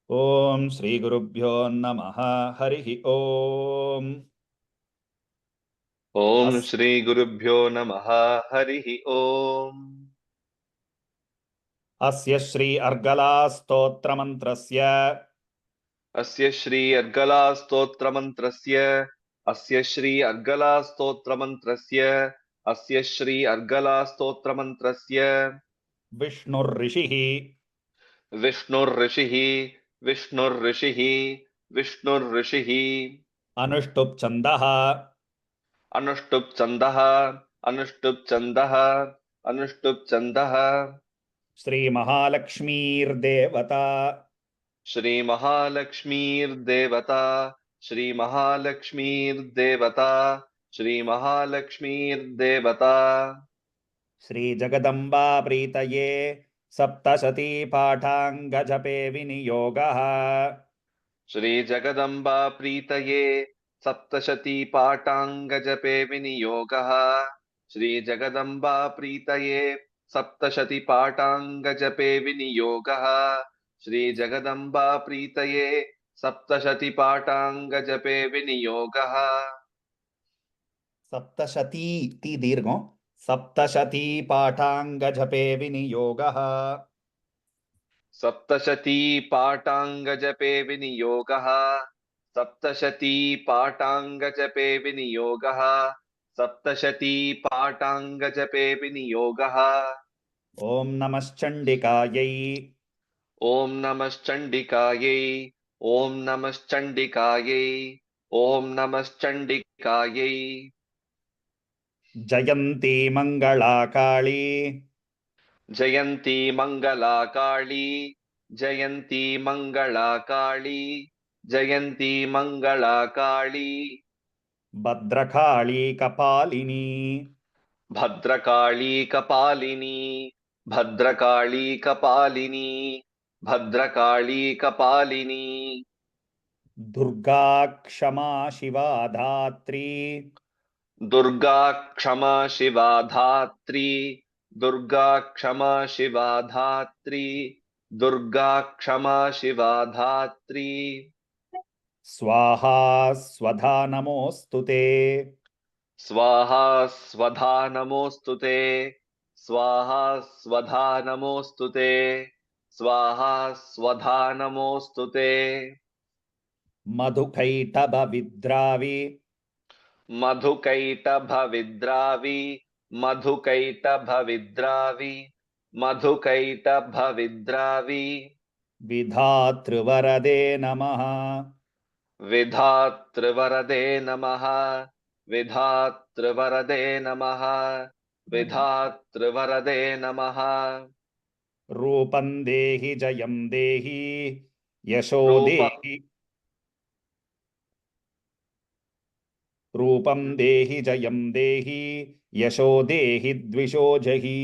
ఓం శ్రీ గురుభ్యో నమః. హరి ఓం. ఓం అస్ శ్రీ గురుభ్యో నమః. హరి ఓం. అస్య శ్రీ అర్గళా స్తోత్రమంత్రస్య అస్య శ్రీ అర్గళా స్తోత్రమంత్రస్య అస్య శ్రీ అర్గళా స్తోత్రమంత్రస్య అస్య శ్రీ అర్గళా స్తోత్రమంత్రస్య విష్ణుర్షిః విష్ణుర్ఋషిః విష్ణుర్ఋషిః విష్ణుర్ఋషిః అనుష్టుప్ ఛందః అనుష్టుప్ ఛందః అనుష్టుప్ ఛందః అనుష్టుప్ ఛందః శ్రీ మహాలక్ష్మీర్దేవత श्री महालक्ष्मीर्देवता श्री महालक्ष्मीर्देवता श्री महालक्ष्मीर्देवता శ్రీ జగదంబా ప్రీతయే సప్తశతీ పాఠాంగ జపే వినియోగః श्री जगदम्बा प्रीतये सप्तशती पाठांग जपे विनियोगः श्री जगदम्बा प्रीतये सप्तशती पाठांग जपे विनियोगः श्री जगदम्बा प्रीतये सप्तशती पाठांग जपे विनियोगः సప్తశతీ తి దీర్ఘం సప్తశతీ పాఠాంగ జపే వినియోగః सप्तशती पाठांग जपे विनियोगः सप्तशती पाठांग जपे विनियोगः सप्तशती पाठांग जपे विनियोगः ఓం నమశ్చండికాయై ओम नमश्चंडिकायै ओम नमश्चंडिकायै ओम नमश्चंडिकायै జయంతి మంగళాకాళీ जयंती मंगला काली जयंती मंगला काली जयंती मंगला काली భద్రకాళీ కపాలిని भद्रकाली कपालिनी भद्रकाली कपालिनी भद्रकाली कपालिनी దుర్గా క్షమా శివా ధాత్రి दुर्गा क्षमा शिवा धात्री दुर्गा क्षमा शिवा धात्री दुर्गा क्षमा शिवा धात्री స్వాహా స్వధా నమోస్తుతే स्वाहा स्वधा नमोस्तुते स्वाहा स्वधा नमोस्तुते स्वाहा स्वधा नमोस्तुते మధుకైటభ విద్రావి मधुकैटभविद्रावि मधुकैटभविद्रावि मधुकैटभविद्रावि విధాతృవరదే నమః विधातृवरदे नमः विधातृवरदे नमः विधातृवरदे नमः రూపం దేహి జయం దేహి యశో रूप దేహి రూపం దేహి జయం దేహి యశో దేహి ద్విషో జహి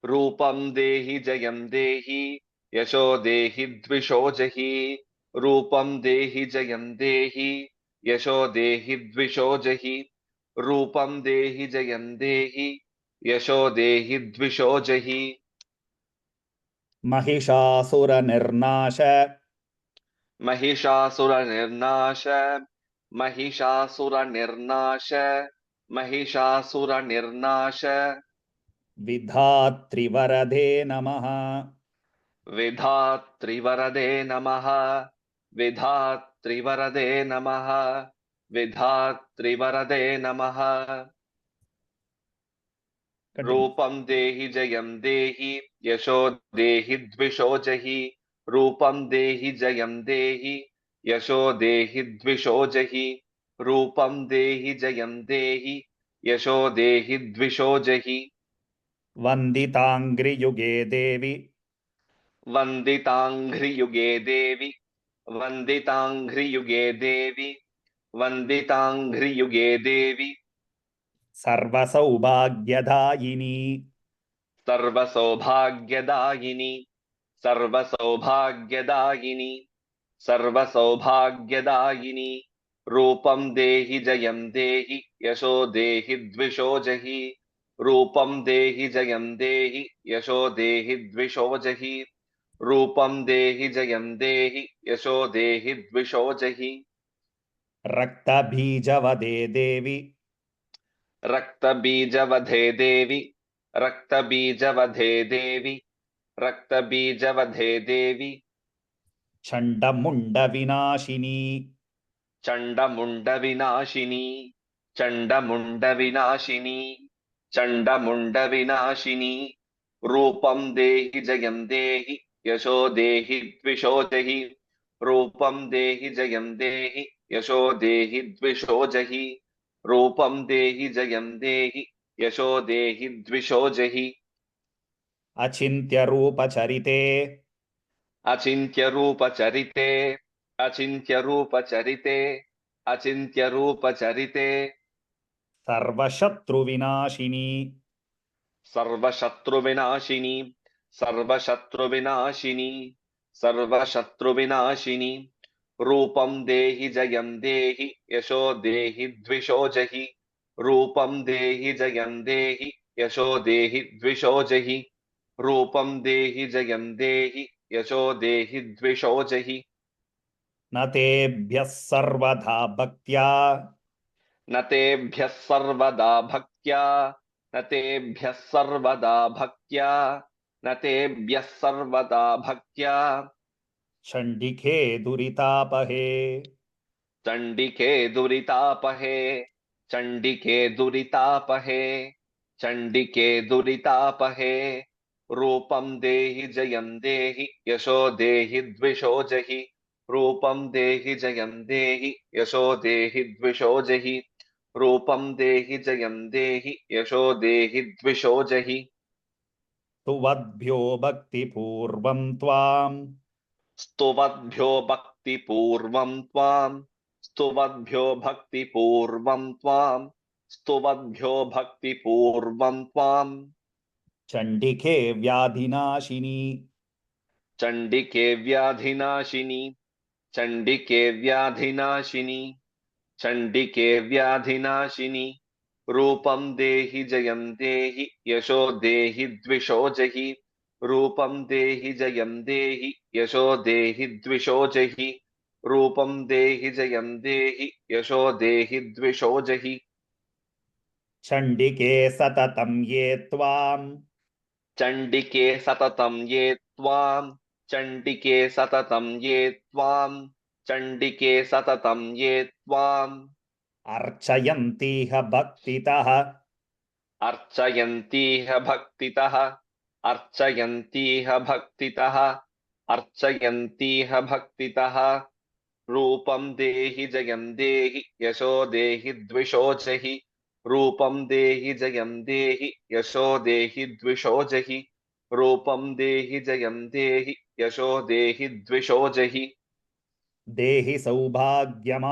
रूपं देहि जयं देहि यशो देहि द्विषो जहि रूपं देहि जयं देहि यशो देहि द्विषो जहि रूपं देहि जयं देहि यशो देहि द्विषो जहि మహిషాసుర నిర్నాశ महिषासुरनिर्नाश महिषासुरनिर्नाश महिषासुरनिर्नाश విధాత్రివరదే నమః विधातृवरदे नमः विधातृवरदे नमः विधातृवरदे नमः रूपं देहि जयं देहि यशो देहि द्विषो जहि रूपं देहि जयं देहि यशो देहि द्विषो जहि रूपं देहि जयं देहि यशो देहि द्विषो जहि వందితాంగ్రియుగే దేవి वन्दिताङ्घ्रियुगे देवि वन्दिताङ्घ्रियुगे देवि वन्दिताङ्घ्रियुगे देवि సర్వసౌభాగ్యదాయిని सर्वसौभाग्यदायिनि सर्वसौभाग्यदायिनि सर्वसौभाग्यदायिनि रूपं देहि जयं देहि यशो देहि द्विषो जहि रूपं देहि जयं देहि यशो देहि द्विषो जहि रूपं देहि जयं देहि यशो देहि द्विषो जहि रक्तबीजवदे देवि रक्तबीजवधे देवि रक्तबीजवधे देवि रक्तबीजवधे देवि चण्डमुण्डविनाशिनी चण्डमुण्डविनाशिनी चण्डमुण्डविनाशिनी चण्डमुण्डविनाशिनी रूपं देहि जयं देहि यशो देहि द्विषो जहि रूपं देहि जयं देहि यशो देहि द्विषो जहि रूपं देहि जयं देहि यशो देहि द्विषो जहि अचिन्त्यरूपचरिते अचिन्त्यरूपचरिते अचिन्त्यरूपचरिते अचिन्त्यरूपचरिते सर्वशत्रुविनाशिनी सर्वशत्रुविनाशिनी सर्वशत्रुविनाशिनी सर्वशत्रुविनाशिनी रूपं देहि जयं देहि यशो देहि द्विषो जहि रूपं देहि जयं देहि यशो देहि द्विषो जहि रूपं देहि जयं देहि यशो देहि द्विषो जहि न तेभ्यः सर्वदा भक्त्या न तेभ्यः सर्वदा भक्त्या न तेभ्यः सर्वदा भक्त्या न तेभ्यः सर्वदा भक्त्या चण्डिके दुरितापहे चण्डिके दुरितापहे चण्डिके दुरितापहे चण्डिके दुरितापहे रूपं देहि जयं देहि यशो देहि द्विषो जहि रूपं देहि जयं देहि यशो देहि द्विषो जहि रूपं देहि जयं देहि यशो देहि द्विषो जहि तुवद्भ्यो भक्तिपूर्वं त्वाम् स्तुवद्भ्यो भक्तिपूर्वं त्वां स्तुवद्भ्यो भक्तिपूर्वं त्वां स्तुवद्भ्यो भक्तिपूर्वं त्वां चण्डिके व्याधिनाशिनी चण्डिके व्याधिनाशिनी चण्डिके व्याधिनाशिनी चण्डिके व्याधिनाशिनी रूपं देहि जयं देहि यशो देहि द्विषो जहि रूपं देहि जयं देहि यशो देहि द्विषो जहि रूपं देहि जयं देहि यशो देहि द्विषो जहि चण्डिके सततं ये त्वाम् चण्डिके सततं ये त्वां चण्डिके सततं ये त्वां चण्डिके सततं ये त्वाम् अर्चयन्तीह भक्तितः अर्चयन्तीह भक्तितः अर्चयन्तीह भक्तितः अर्चयन्तीह भक्तितः रूपं देहि जयं देहि यशो देहि द्विषो जहि रूपं देहि जयं देहि यशो देहि द्विषो जहि रूपं देहि जयं देहि यशो देहि द्विषो जहि देहि सौभाग्यमारोग्यम्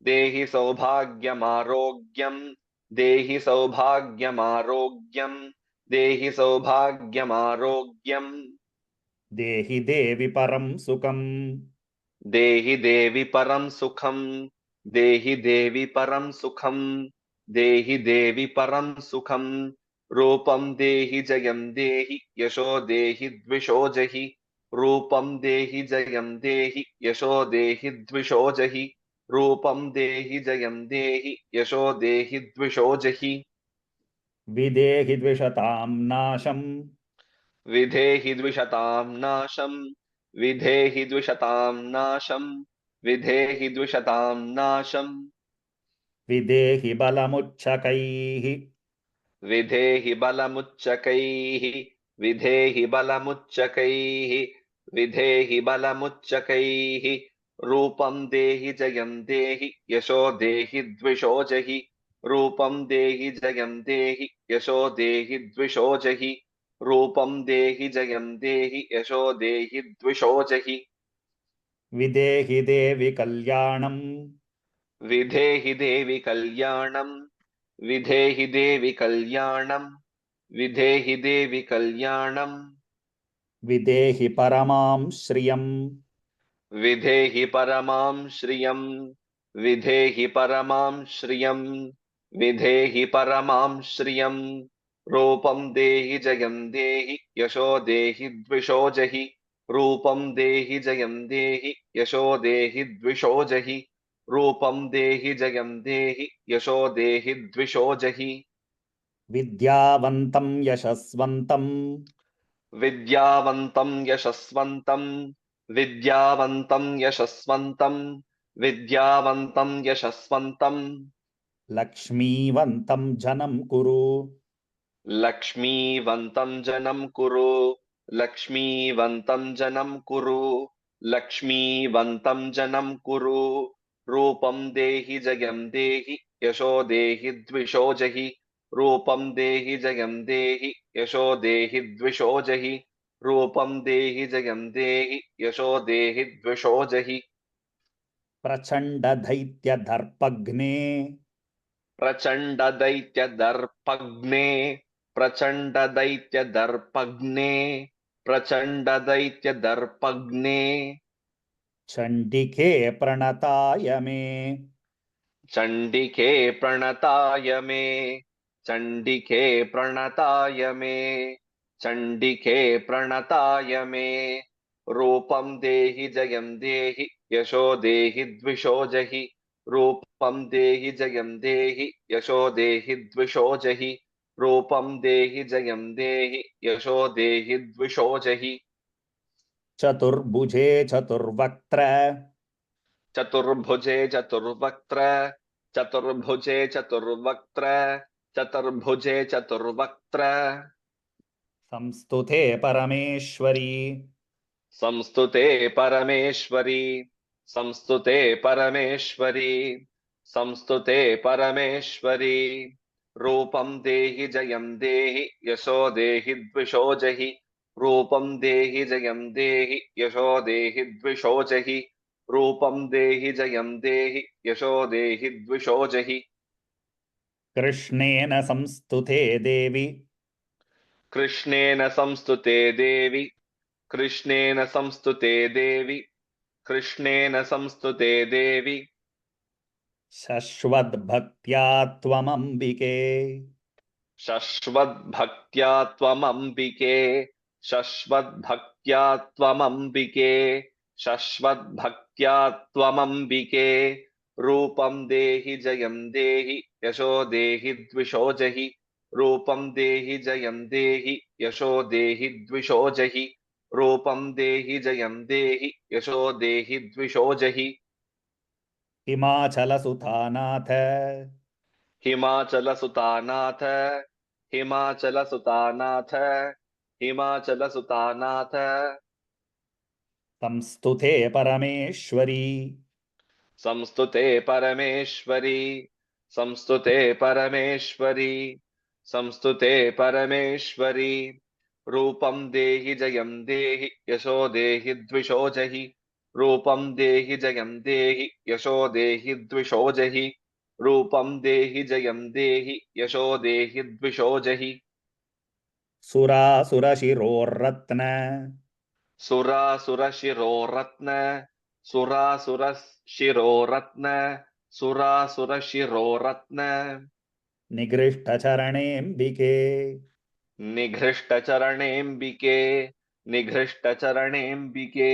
देहि सौभाग्यमारोग्यं देहि सौभाग्यमारोग्यं देहि सौभाग्यमारोग्यं देहि देवि परं सुखम् देहि देवि परं सुखं देहि देवि परं सुखं देहि देवि परं सुखं रूपं देहि जयं देहि यशो देहि द्विषो जहि रूपं देहि जयं देहि यशो देहि द्विषो जहि रूपं देहि जयं देहि यशो देहि द्विषो जहि विदेहि द्विषतां नाशम् विधेहि द्विषतां नाशं विधेहि द्विषतां नाशं विधेहि द्विषतां नाशं विदेहि बलमुच्चकैः विधेहि बलमुच्चकैः विधेहि बलमुच्चकैः विधेहि बलमुच्चकैः रूपं देहि जयं देहि यशो देहि द्विषो जहि रूपं देहि जयं देहि यशो देहि द्विषो जहि रूपं देहि जयं देहि यशो देहि द्विषो जहि विदेहि देवि कल्याणम् विधेहि देवि कल्याणं विधेहि देवि कल्याणं विधेहि देवि कल्याणं विदेहि परमां श्रियम् विधेहि परमां श्रियं विधेहि परमां श्रियं विधेहि परमां श्रियं रूपं देहि जयं देहि यशो देहि द्विषो जहि रूपं देहि जयं देहि यशो देहि द्विषो जहि रूपं देहि जयं देहि यशो देहि द्विषो जहि विद्यावन्तं यशस्वन्तं विद्यावन्तं यशस्वन्तं विद्यावन्तं यशस्वन्तं विद्यावन्तं यशस्वन्तं लक्ष्मीवन्तं जनं कुरु लक्ष्मीवन्तं जनं कुरु लक्ष्मीवन्तं जनं कुरु लक्ष्मीवन्तं जनं कुरु रूपं देहि जयं देहि यशो देहि द्विषो जहि रूपं देहि जयं देहि यशो देहि द्विषो जहि रूपं देहि जयं देहि यशो देहि द्विषो जहि प्रचण्डदैत्यदर्पघ्ने प्रचंड दैत्य दर्पग्ने प्रचंड दैत्य दर्पग्ने प्रचंड दैत्य दर्पग्ने चण्डिके प्रणताय मे चंडिके प्रणताय मे चंडिके प्रणताय मे चंडिके प्रणताय मे रूपं देहि जयं देहि यशो देहि द्विषो जहि रूपं देहि जयं देहि यशो देहि द्विषो जहि रूपं देहि जयं देहि यशो देहि द्विषो जहि चतुर्भुजे चतुर्वक्त्र चतुर्भुजे चतुर्वक्त्र चतुर्भुजे चतुर्वक्त्र चतुर्भुजे चतुर्वक्त्र संस्तुते परमेश्वरी संस्तुते परमेश्वरी संस्तुते परमेश्वरी संस्तुते परमेश्वरी रूपं देहि जयं देहि यशो देहि द्विषो जहि रूपं देहि जयं देहि यशो देहि द्विषो जहि रूपं देहि जयं देहि यशो देहि द्विषो जहि कृष्णेन संस्तुते देवि कृष्णेन संस्तुते देवि कृष्णेन संस्तुते देवि कृष्णेन संस्तुते देवि शश्वद्भक्त्या त्वमम्बिके शश्वद्भक्त्या त्वमम्बिके शश्वद्भक्त्या त्वमम्बिके शश्वद्भक्त्या त्वमम्बिके रूपं देहि जयं देहि यशो देहि द्विषो जहि रूपं देहि जयं देहि यशो देहि द्विषो जहि रूपं देहि जयं देहि यशो देहि द्विषो जहि हिमाचलसुतानाथ हिमाचलसुतानाथ हिमाचलसुतानाथ हिमाचलसुतानाथ संस्तुते परमेश्वरी संस्तुते परमेश्वरी संस्तुते परमेश्वरी संस्तुते परमेश्वरी रूपं देहि जयं देहि यशो देहि द्विषो जहि रूपं देहि जयं देहि यशो देहि द्विषो जहि रूपं देहि जयं देहि यशो देहि द्विषो जहि सुरासुरशिरोर्रत्न सुरासुरशिरोरत्न सुरासुरशिरोरत्न सुरासुरशिरोरत्न निगृष्टचरणेऽम्बिके निघृष्टचरणेऽम्बिके निघृष्टचरणेऽम्बिके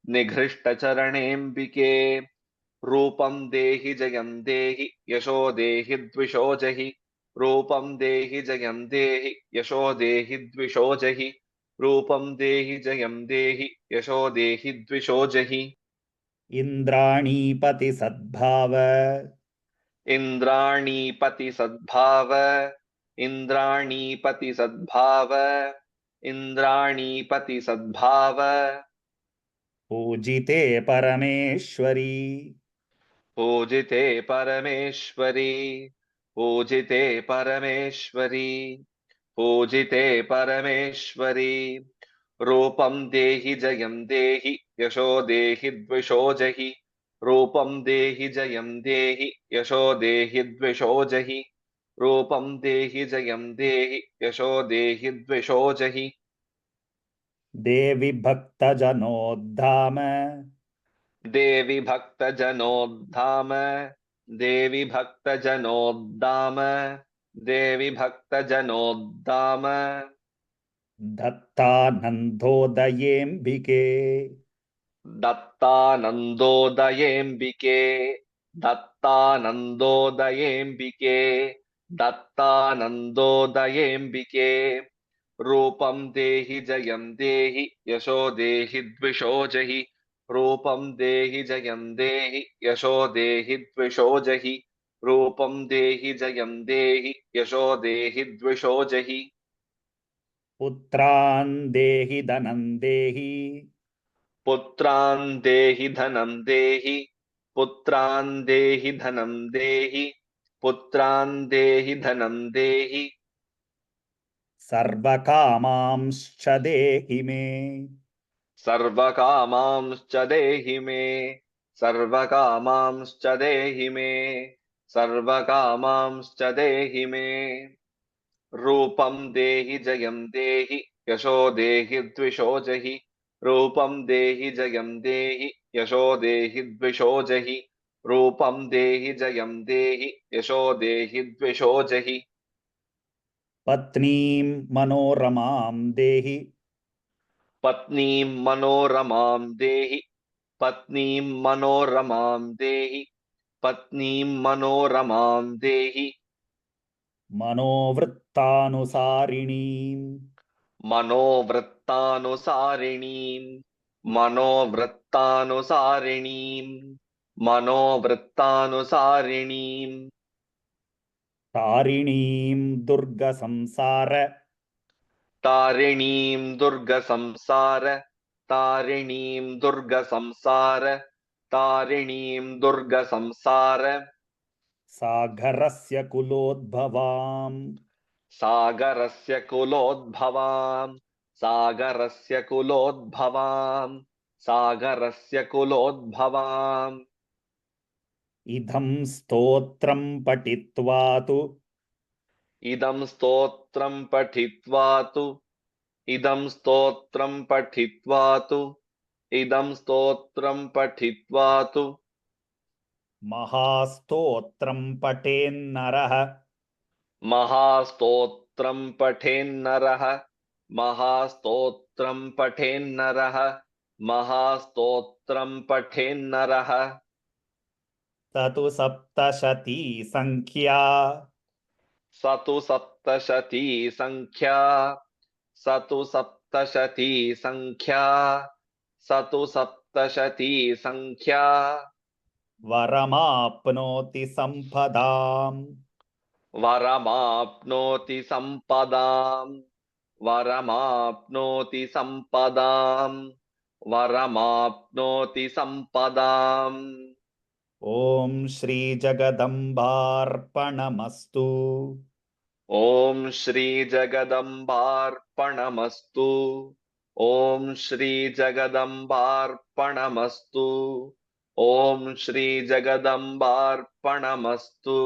निघृष्टचरणेऽम्बिके रूपं देहि जयं देहि यशो देहि द्विषो जहि रूपं देहि जयं देहि यशो देहि द्विषो जहि रूपं देहि जयं देहि यशो देहि द्विषो जहि इन्द्राणीपति सद्भाव इन्द्राणीपति सद्भाव इन्द्राणीपति सद्भाव इन्द्राणीपति सद्भाव पूजिते परमेश्वरी पूजिते परमेश्वरी पूजिते परमेश्वरी पूजिते परमेश्वरी रूपं देहि जयं देहि यशो देहि द्विषो जहि रूपं देहि जयं देहि यशो देहि द्विषो जहि रूपं देहि जयं देहि यशो देहि द्विषो जहि देवि भक्तजनोद्धाम देवि भक्तजनोद्धाम देवि भक्तजनोद्धाम देवि भक्तजनोद्दाम दत्तानन्दोदयेऽम्बिके दत्तानन्दोदयेऽम्बिके दत्तानन्दोदयेऽम्बिके दत्तानन्दोदयेऽम्बिके रूपं देहि जयं देहि यशो देहि द्विषो जहि रूपं देहि जयं देहि यशो देहि द्विषो जहि रूपं देहि जयं देहि यशो देहि द्विषो जहि पुत्रान् देहि धनं देहि पुत्रान् देहि धनं देहि पुत्रान् देहि धनं देहि पुत्रान् देहि धनं देहि सर्वकामांश्च देहि मे सर्वकामांश्च देहि मे सर्वकामांश्च देहि मे सर्वकामांश्च देहि मे रूपं देहि जयं देहि यशो देहि द्विषो जहि रूपं देहि जयं देहि यशो देहि द्विषो जहि रूपं देहि जयं देहि यशो देहि द्विषो जहि पत्नीं मनोरमां देहि पत्नीं मनोरमां देहि पत्नीं मनोरमां देहि पत्नीं मनोरमां देहि मनोवृत्तानुसारिणीम् मनोवृत्तानुसारिणीं मनोवृत्तानुसारिणीं मनोवृत्तानुसारिणीं तारिणीं दुर्गसंसार तारिणीं दुर्गसंसार तारिणीं दुर्गसंसार तारिणीं दुर्गसंसार सागरस्य कुलोद्भवाम् सागरस्य कुलोद्भवाम् सागरस्य कुलोद्भवाम् सागरस्य कुलोद्भवाम् इदं स्तोत्रं पठित्वा तु इदं स्तोत्रं पठित्वा तु इदं स्तोत्रं पठित्वा तु इदं स्तोत्रं पठित्वा तु महास्तोत्रं पठेन्नरः महास्तोत्रं पठेन्नरः महास्तोत्रं पठेन्नरः महास्तोत्रं पठेन्नरः स तु सप्तशती संख्या स तु सप्तशती संख्या स तु सप्तशती संख्या स तु सप्तशती संख्या वरमाप्नोति सम्पदाम् वरमाप्नोति सम्पदाम् वरमाप्नोति सम्पदाम् वरमाप्नोति सम्पदाम् ॐ श्रीजगदम्बार्पणमस्तु ॐ श्रीजगदम्बार्पणमस्तु ॐ श्रीजगदम्बार्पणमस्तु ॐ श्रीजगदम्बार्पणमस्तु